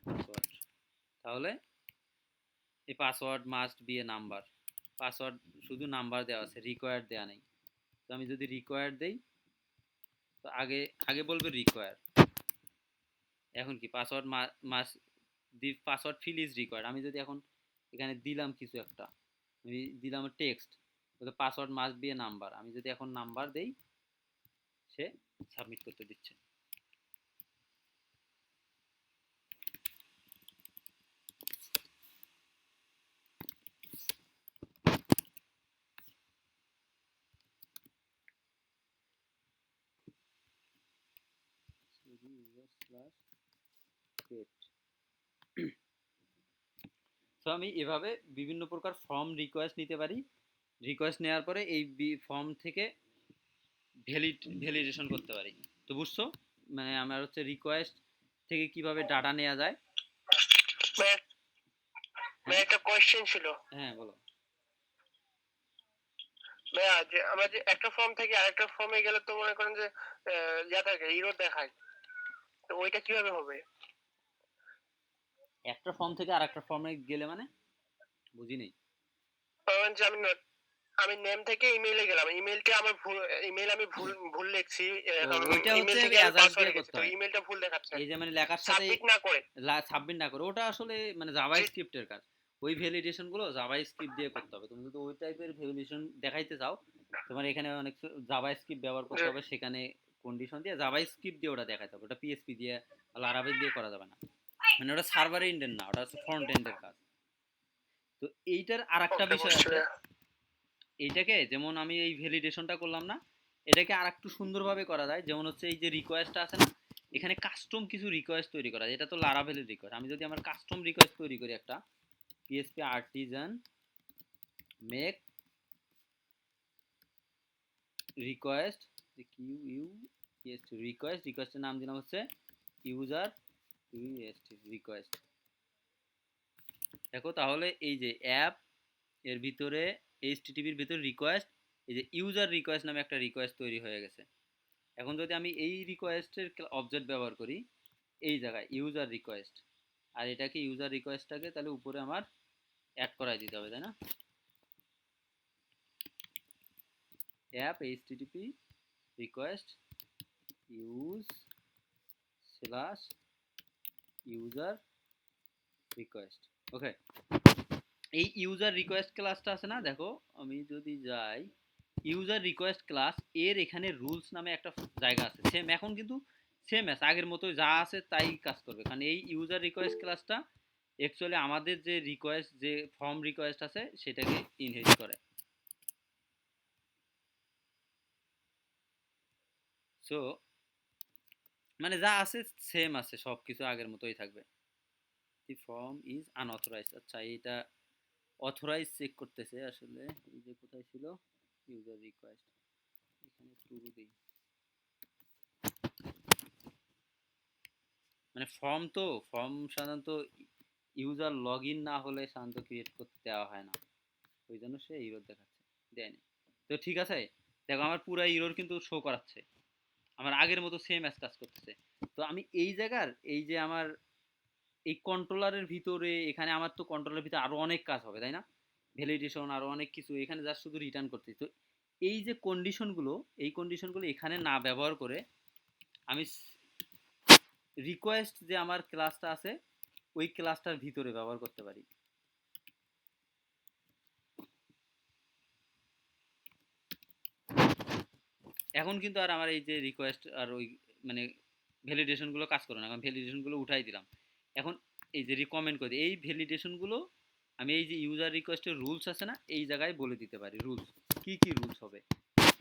পাসওয়ার্ড, তাহলে এই password must be a number, password শুধু নাম্বার দেওয়া আছে, রিকোয়ার্ড দেওয়া নেই। তো আমি যদি রিকোয়ার্ড দেই, তো আগে আগে বলবে রিকোয়ার, এখন কি password must, the password field is required. আমি যদি এখন এখানে দিলাম কিছু একটা, আমি দিলাম টেক্সট, তো password must be a number, আমি যদি এখন নাম্বার দেই, সে সাবমিট করতে দিচ্ছে। তো আমি এভাবে বিভিন্ন প্রকার ফর্ম রিকোয়েস্ট নিতে পারি। রিকোয়েস্ট নেওয়ার পরে এই ফর্ম থেকে ভ্যালিডেশন করতে পারি। তো বুঝছো, মানে আমার হচ্ছে রিকোয়েস্ট থেকে কিভাবে ডাটা নেওয়া যায়। একটা কোয়েশ্চেন ছিল। হ্যাঁ বলো। ভাইয়া, যে আমরা যে একটা ফর্ম থেকে আরেকটা ফর্মে গেলে তো মনে করেন যে ইয়া থাকে, ইরর দেখায়, তো ওইটা কিভাবে হবে? একটা ফর্ম থেকে আরেকটা ফর্মে গেলে মানে বুঝি নেই। কারণ যে আমি নেম থেকে ইমেইলে গেলাম, ইমেইলটা আমার ভুল, ইমেইল আমি ভুল ভুল লিখছি, ওইটা ইমেইল হচ্ছে থেকে আমি অ্যাজার পাসওয়ার্ড দিয়ে লিখেছি, করতে তো হয়। ইমেইলটা ভুল দেখাচ্ছে এই যে মানে লেখার সাথে সাবমিট না করে। সাবমিট না করে, ওটা আসলে মানে জাভা স্ক্রিপ্টের কাজ। ওই ভ্যালিডেশন গুলো জাভা স্ক্রিপ্ট দিয়ে করতে হবে। তুমি যদি ওই টাইপের ভ্যালিডেশন দেখাইতে চাও, তোমার এখানে অনেক জাভা স্ক্রিপ্ট ব্যবহার করতে হবে, সেখানে কন্ডিশন দিয়ে জাভা স্ক্রিপ্ট দিয়ে ওটা দেখাইতে হবে। ওটা পিএসপি দিয়ে লারাভেল দিয়ে করা যাবে না, মানে ওটা সার্ভার এন্ডের না, ওটা হচ্ছে ফ্রন্ট এন্ডের কাজ। তো এইটার আরেকটা ওকে, বিষয় বুঝছি আছে, ভাইয়া। এইটাকে যেমন আমি এই ভ্যালিডেশনটা করলাম না, এটাকে আরেকটু সুন্দরভাবে করা যায়। যেমন হচ্ছে এই যে রিকোয়েস্ট আছে না, এখানে কাস্টম কিছু রিকোয়েস্ট তৈরি করা যায়। এটা তো লারাভেলের রিকোয়েস্ট। আমি যদি আমার কাস্টম রিকোয়েস্ট তৈরি করি, একটা পিএসপি আর্টিজান মেক রিকোয়েস্ট, কিউ ইউ পিএসটি রিকোয়েস্ট, রিকোয়েস্টের নাম দিলাম হচ্ছে ইউজার রিকোয়েস্ট। দেখো তাহলে এই যে অ্যাপ এর ভিতরে, এইচটিটিপির ভিতরে রিকোয়েস্ট, এই যে ইউজার রিকোয়েস্ট নামে একটা রিকোয়েস্ট তৈরি হয়ে গেছে। এখন যদি আমি এই রিকোয়েস্টের অবজেক্ট ব্যবহার করি, এই জায়গায় ইউজার রিকোয়েস্ট, আর এটাকে ইউজার রিকোয়েস্টটাকে তাহলে উপরে আমার অ্যাড করাই দিতে হবে, তাই না? App HTTP request use class user request. Okay, এই ইউজার রিকোয়েস্ট ক্লাসটা আছে না, দেখো আমি যদি যাই ইউজার রিকোয়েস্ট ক্লাস এর এখানে রুলস নামে একটা জায়গা আছে, সেম এখন কিন্তু সেম আছে, আগের মতো যা আছে তাই কাজ করবে, কারণ এই ইউজার রিকোয়েস্ট ক্লাসটা অ্যাকচুয়ালি আমাদের যে রিকোয়েস্ট, যে ফর্ম রিকোয়েস্ট আছে সেটাকে ইনহেরিট করে। সো মানে যা আছে সেম আছে, সব কিছু আগের মতোই থাকবে। The form is unauthorised. আচ্ছা, এটা অথরাইজ চেক করতেছে আসলে, এই যে কোথায় ছিল ইউজার রিকোয়েস্ট, এখানে ট্রু দেই, মানে ফর্ম তো ফর্ম সাধারণত ইউজার লগ ইন না হলে সাধারণত ক্রিয়েট করতে দেওয়া হয় না, ওই জন্য সে ইরর দেখাচ্ছে, দেয়নি। তো ঠিক আছে, দেখো আমার পুরো ইরর কিন্তু শো করাচ্ছে, আমার আগের মতো সেম অ্যাজ কাজ করতেছে। তো আমি এই জায়গার এই যে আমার এই কন্ট্রোলারের ভিতরে, এখানে আমার তো কন্ট্রোলারের ভিতরে আরো অনেক কাজ হবে তাই না, ভ্যালিডেশন আরো অনেক কিছু, এখানে জাস্ট শুধু রিটার্ন করতেছি। তো এই যে কন্ডিশনগুলো, এই কন্ডিশনগুলো এখানে না ব্যবহার করে আমি রিকোয়েস্ট যে আমার ক্লাসটা আছে ওই ক্লাসটার ভিতরে ব্যবহার করতে পারি। এখন কিন্তু আর আমার এই যে রিকোয়েস্ট আর ওই মানে ভ্যালিডেশনগুলো কাজ করে না, কারণ ভ্যালিডেশনগুলো উঠাই দিলাম। এখন এই যে রিকমেন্ড করে এই ভ্যালিডেশনগুলো আমি এই যে ইউজার রিকোয়েস্টের রুলস আছে না, এই জায়গায় বলে দিতে পারি রুলস কি কি রুলস হবে,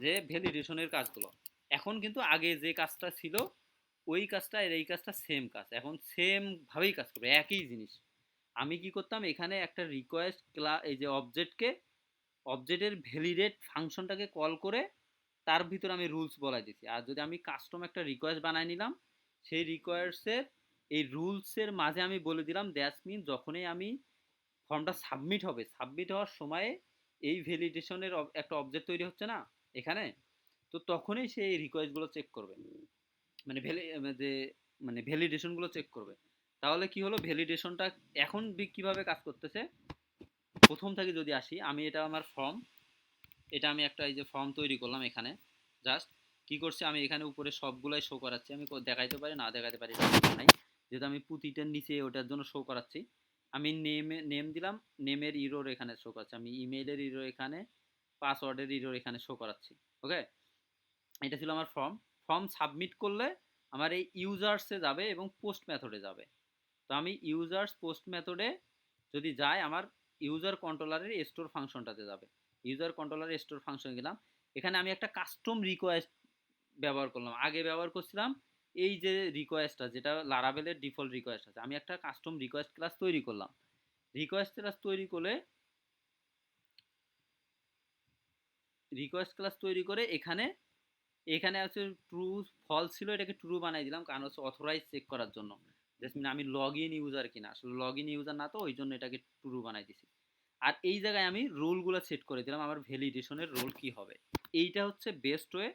যে ভ্যালিডেশনের কাজগুলো। এখন কিন্তু আগে যে কাজটা ছিল ওই কাজটা আর এই কাজটা সেম কাজ, এখন সেম ভাবেই কাজ করবে, একই জিনিস। আমি কি করতাম, এখানে একটা রিকোয়েস্ট ক্লাস, এই যে অবজেক্টের ভ্যালিডেট ফাংশনটাকে কল করে তার ভিতরে আমি রুলস বলাই দিছি। আর যদি আমি কাস্টম একটা রিকোয়েস্ট বানাই নিলাম, সেই রিকোয়েস্টের এই রুলসের মাঝে আমি বলে দিলাম দ্যাটস মিন যখনই আমি ফর্মটা সাবমিট হবে, সাবমিট হওয়ার সময়ে এই ভ্যালিডেশনের একটা অবজেক্ট তৈরি হচ্ছে না এখানে, তো তখনই সে এই রিকোয়েস্টগুলো চেক করবে, মানে যে মানে ভ্যালিডেশনগুলো চেক করবে। তাহলে কি হলো, ভ্যালিডেশনটা এখন কিভাবে কাজ করতেছে, প্রথম থেকে যদি আসি, আমি এটা আমার ফর্ম, এটা আমি একটা এই যে ফর্ম তৈরি করলাম, এখানে জাস্ট কি করছি, আমি এখানে উপরে সবগুলাই শো করাচ্ছি, আমি দেখাইতে পারি না দেখাতে পারি নাই, যেহেতু আমি পুঁতিটার নিচে ওটার জন্য শো করাচ্ছি। আমি নেম দিলাম, নেমের ইরোর এখানে শো করাচ্ছি, আমি ইমেইলের ইরোর এখানে, পাসওয়ার্ডের ইরোর এখানে শো করাচ্ছি। ওকে, এটা ছিল আমার ফর্ম। ফর্ম সাবমিট করলে আমার এই ইউজার্সে যাবে এবং পোস্ট মেথডে যাবে। তো আমি ইউজার্স পোস্ট মেথডে যদি যাই, আমার ইউজার কন্ট্রোলারের স্টোর ফাংশনটাতে যাবে, ইউজার কন্ট্রোলারের স্টোর ফাংশন গেলাম, এখানে আমি একটা কাস্টম রিকোয়েস্ট ব্যবহার করলাম। আগে ব্যবহার করছিলাম এই যে রিকোয়েস্টটা, যেটা লারাভেলের ডিফল্ট রিকোয়েস্ট আছে, আমি একটা কাস্টম রিকোয়েস্ট ক্লাস তৈরি করলাম। রিকোয়েস্ট ক্লাস তৈরি করে এখানে এখানে হচ্ছে ট্রু ফলস ছিল, এটাকে ট্রু বানাই দিলাম, কারণ হচ্ছে অথরাইজ চেক করার জন্য, জাস্ট আমি লগ ইন ইউজার কিনা, আসলে লগ ইন ইউজার না, তো ওই জন্য এটাকে ট্রু বানাই দিছি। আর এই জায়গায় আমি রোলগুলো সেট করে দিলাম, আমার ভ্যালিডেশনের রোল কি হবে, এইটা হচ্ছে বেস্ট ওয়ে।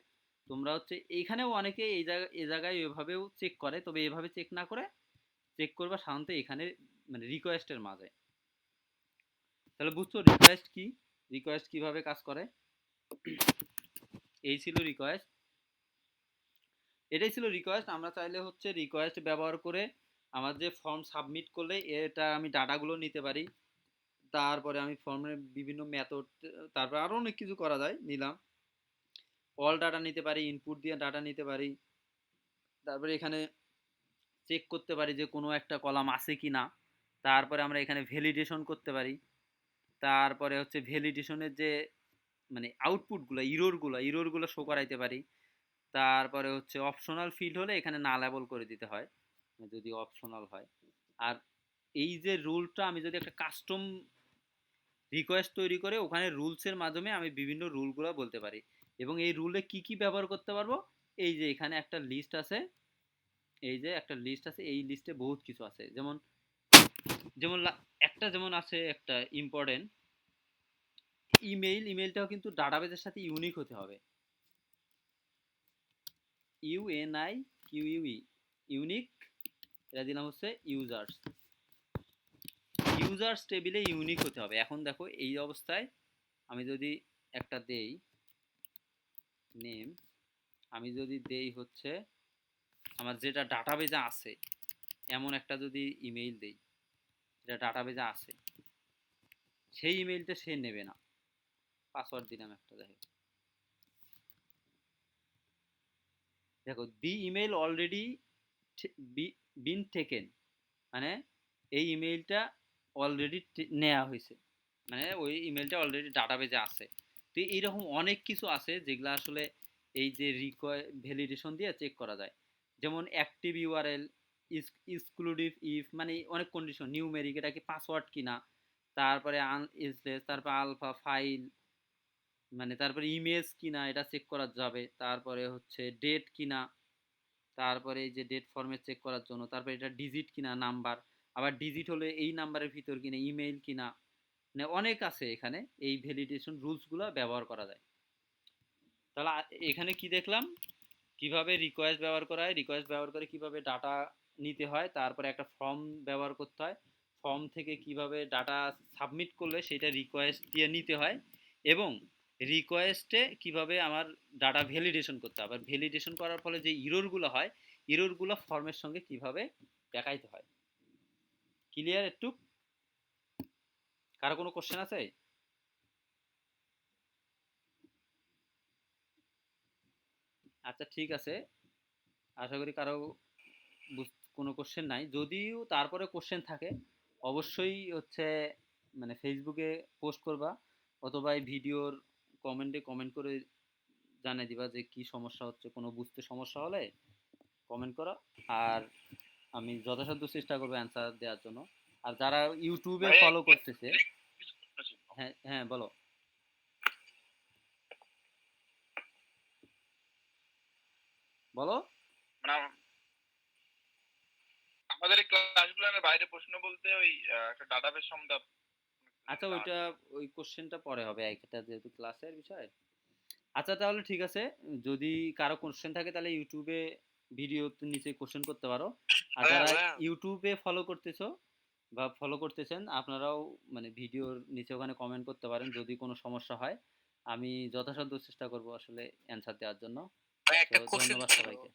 তোমরা হচ্ছে এইখানেও অনেকে এই জায়গায় এভাবেও চেক করে, তবে এভাবে চেক না করে চেক করবা সাধারণত এখানে মানে রিকোয়েস্টের মাঝে। তাহলে বুঝছো রিকোয়েস্ট কি, রিকোয়েস্ট কিভাবে কাজ করে। এই ছিল রিকোয়েস্ট, এটাই ছিল রিকোয়েস্ট। আমরা চাইলে হচ্ছে রিকোয়েস্ট ব্যবহার করে আমার যে ফর্ম সাবমিট করলে এটা আমি ডাটাগুলো নিতে পারি, তারপরে আমি ফর্মের বিভিন্ন মেথড, তারপরে আরও অনেক কিছু করা যায়, নিলাম অল ডাটা নিতে পারি, ইনপুট দিয়ে ডাটা নিতে পারি, তারপরে এখানে চেক করতে পারি যে কোনো একটা কলাম আছে কি না, তারপরে আমরা এখানে ভ্যালিডেশন করতে পারি, তারপরে হচ্ছে ভ্যালিডেশনের যে মানে আউটপুটগুলো ইরোরগুলো শো করাইতে পারি, তারপরে হচ্ছে অপশনাল ফিল্ড হলে এখানে না লেবেল করে দিতে হয় যদি অপশনাল হয়। আর এই যে রুলটা, আমি যদি একটা কাস্টম রিকোয়েস্ট তৈরি করে ওখানে রুলসের মাধ্যমে আমি বিভিন্ন রুলগুলো বলতে পারি, এবং এই রুলে কি কি ব্যবহার করতে পারবো, এই যে এখানে একটা লিস্ট আছে, এই লিস্টে বহুত কিছু আছে, যেমন যেমন যেমন আছে একটা ইম্পর্টেন্ট ইমেইলটাও কিন্তু ডাটাবেজের সাথে ইউনিক হতে হবে, UNIQUE ইউনিক, এটা দিলাম হচ্ছে ইউজার্স টেবিলে ইউনিক হতে হবে। এখন দেখো এই অবস্থায় আমি যদি একটা দেই নেম, আমি যদি দেই হচ্ছে আমার যেটা ডাটাবেজে আছে এমন একটা যদি ইমেইল দেই, যেটা ডাটাবেজে আছে, সেই ইমেইলটা সে নেবে না। পাসওয়ার্ড দিলাম একটা, দেখো দি ইমেইল অলরেডি বিন টেকেন, মানে এই ইমেইলটা অলরেডি নেওয়া হয়েছে, মানে ওই ইমেলটা অলরেডি ডাটাবেজে আছে। তো এইরকম অনেক কিছু আছে যেগুলো আসলে এই যে ভ্যালিডেশন দিয়ে চেক করা যায়। যেমন অ্যাক্টিভ ইউআরএল, এক্সক্লুসিভ ইফ, মানে অনেক কন্ডিশন, নিউমেরিক, এটা কি পাসওয়ার্ড কিনা, তারপরে আনএসলেস, তারপর আলফা ফাইল, মানে তারপরে ইমেজ কিনা এটা চেক করা যাবে, তারপরে হচ্ছে ডেট কিনা, তারপরে এই যে ডেট ফরম্যাট চেক করার জন্য, তারপরে এটা ডিজিট কিনা নাম্বার, আবার ডিজিট হলে এই নাম্বারের ভিতর কিনা, ইমেইল কিনা, মানে অনেক আছে এখানে এই ভ্যালিডেশন রুলসগুলো ব্যবহার করা যায়। তাহলে এখানে কি দেখলাম, কিভাবে রিকোয়েস্ট ব্যবহার করা হয়, রিকোয়েস্ট ব্যবহার করে কিভাবে ডাটা নিতে হয়, তারপরে একটা ফর্ম ব্যবহার করতে হয়, ফর্ম থেকে কিভাবে ডাটা সাবমিট করলে সেটা রিকোয়েস্ট দিয়ে নিতে হয়, এবং রিকোয়েস্টে কিভাবে আমার ডাটা ভ্যালিডেশন করতে হবে, আর ভ্যালিডেশন করার ফলে যে ইররগুলো হয়, ইররগুলো ফর্মের সঙ্গে কিভাবে দেখাইতে হয়। ক্লিয়ার একটু? কারো কোনো কোশ্চেন আছে? আচ্ছা ঠিক আছে, আশা করি কারো কোনো কোশ্চেন নাই। যদিও তারপরে কোশ্চেন থাকে অবশ্যই হচ্ছে মানে ফেসবুকে পোস্ট করবা, অথবা এই ভিডিওর কমেন্টে কমেন্ট করে জানিয়ে দিবা যে কি সমস্যা হচ্ছে, কোনো বুঝতে সমস্যা হলে কমেন্ট করো, আর আমি যথাসাধ্য চেষ্টা করবো অ্যান্সার দেওয়ার জন্য। আর যারা ইউটিউবে ভাই ফলো করতেছে, কিছু প্রশ্ন ছিল। হ্যাঁ হ্যাঁ বলো বলো। মানে আমাদের এই ক্লাসগুলোর বাইরে প্রশ্ন বলতে ওই একটা ডাটাবেস সম্বন্ধে আচ্ছা ওইটা, ওই কোশ্চেনটা পরে হবে, একটা যেহেতু ক্লাসের বিষয়। আচ্ছা তাহলে ঠিক আছে, যদি কারো কোশ্চেন থাকে তাহলে ইউটিউবে ভিডিও নিচে কোশ্চেন করতে পারো। আর ভাইয়া যারা ভাইয়া ইউটিউবে ফলো করতেছো বা ফলো করতেছেন, আপনারাও মানে ভিডিওর নিচে ওখানে কমেন্ট করতে পারেন যদি কোনো সমস্যা হয়, আমি যথাসাধ্য চেষ্টা করব আসলে অ্যান্সার দেওয়ার জন্য। ভাই তো একটা কোশ্চেন ধন্যবাদ ছিল। সবাইকে।